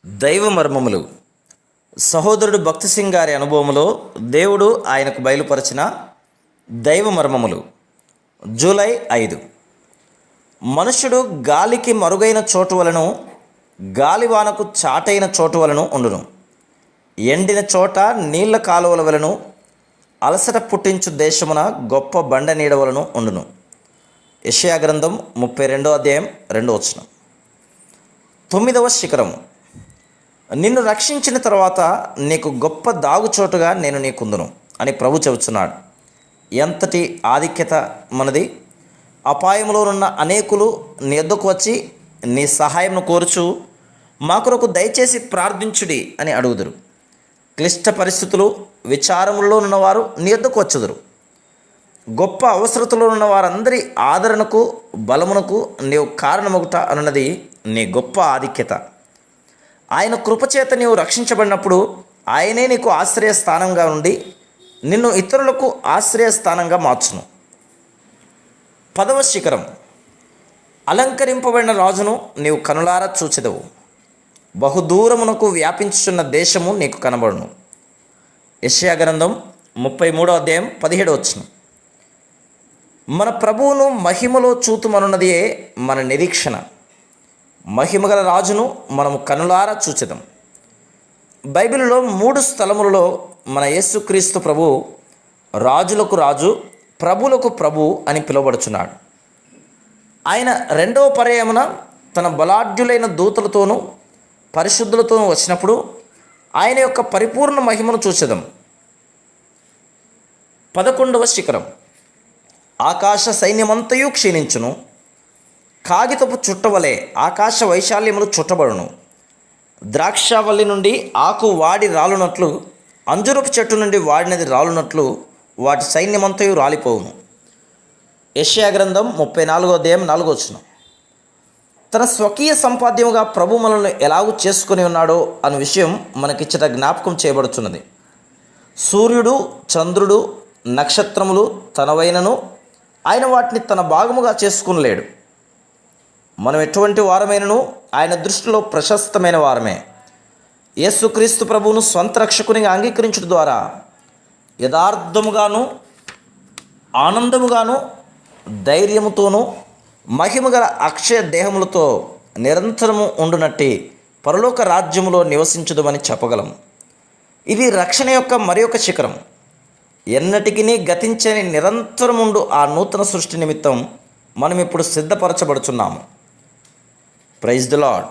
దైవ మర్మములు. సహోదరుడు భక్తి సింగ్ గారి అనుభవంలో దేవుడు ఆయనకు బయలుపరిచిన దైవ మర్మములు. జూలై 5. మనుష్యుడు గాలికి మరుగైన చోటు వలను, గాలివానకు చాటైన చోటు వలను ఉండును. ఎండిన చోట నీళ్ల కాలువల వలను, అలసట పుట్టించు దేశమున గొప్ప బండ నీడ వలను ఉండును. యెషయా గ్రంథం 32వ అధ్యాయం 2వ వచనం. 9వ శిఖరము. నిన్ను రక్షించిన తర్వాత నీకు గొప్ప దాగుచోటుగా నేను నీకుందును అని ప్రభు చెబుతున్నాడు. ఎంతటి ఆధిక్యత మనది! అపాయంలోనున్న అనేకులు నీ యొద్దకు వచ్చి నీ సహాయంను కోరుచు, మా కొరకు దయచేసి ప్రార్థించుడి అని అడుగుదురు. క్లిష్ట పరిస్థితులు, విచారములలో ఉన్నవారు నీ యొద్దకు వచ్చుదురు. గొప్ప అవసరతలో ఉన్న వారందరి ఆదరణకు, బలమునకు నీవు కారణమగుట అన్నది నీ గొప్ప ఆధిక్యత. ఆయన కృపచేత నీవు రక్షించబడినప్పుడు ఆయనే నీకు ఆశ్రయ స్థానంగా ఉండి నిన్ను ఇతరులకు ఆశ్రయ స్థానంగా మార్చును. 10వ శిఖరం. అలంకరింపబడిన రాజును నీవు కనులారా చూచెదవు. బహుదూరమునకు వ్యాపించుచున్న దేశము నీకు కనబడును. యెషయా గ్రంథం 33వ అధ్యాయం 17వ వచనం. మన ప్రభువును మహిమలో చూతుమనున్నదే మన నిరీక్షణ. మహిమగల రాజును మనము కనులారా చూచెదం. బైబిల్లో 3 స్థలములలో మన యేసుక్రీస్తు ప్రభు రాజులకు రాజు, ప్రభులకు ప్రభు అని పిలువబడుచున్నాడు. ఆయన 2వ పర్యాయమున తన బలాఢ్యులైన దూతలతోనూ పరిశుద్ధులతోనూ వచ్చినప్పుడు ఆయన యొక్క పరిపూర్ణ మహిమను చూచెదం. 11వ శిఖరం. ఆకాశ సైన్యమంతయు క్షీణించును. కాగితపు చుట్టవలే ఆకాశ వైశాల్యములు చుట్టబడును. ద్రాక్షావల్లి నుండి ఆకు వాడి రాలునట్లు, అంజురపు చెట్టు నుండి వాడినది రాలునట్లు వాటి సైన్యమంతయు రాలిపోవును. యెషయా గ్రంథం 34వ అధ్యాయం 4వ వచనం. తన స్వకీయ సంపాద్యముగా ప్రభు మనల్ని ఎలాగూ చేసుకుని ఉన్నాడో అనే విషయం మనకిచ్చట జ్ఞాపకం చేయబడుతున్నది. సూర్యుడు, చంద్రుడు, నక్షత్రములు తనవైనను ఆయన వాటిని తన భాగముగా చేసుకునలేడు. మనం ఎటువంటి వారమైనను ఆయన దృష్టిలో ప్రశస్తమైన వారమే. యేసుక్రీస్తు ప్రభువును స్వంత రక్షకునిగా అంగీకరించడం ద్వారా యథార్థముగాను, ఆనందముగాను, ధైర్యముతోనూ, మహిమగల అక్షయ దేహములతో నిరంతరము ఉండునట్టి పరలోక రాజ్యములో నివసించుదమని చెప్పగలం. ఇది రక్షణ యొక్క మరి ఒక శిఖరం. ఎన్నటికీ గతించని నిరంతరముండు ఆ నూతన సృష్టి నిమిత్తం మనం ఇప్పుడు సిద్ధపరచబడుచున్నాము. Praise the lord.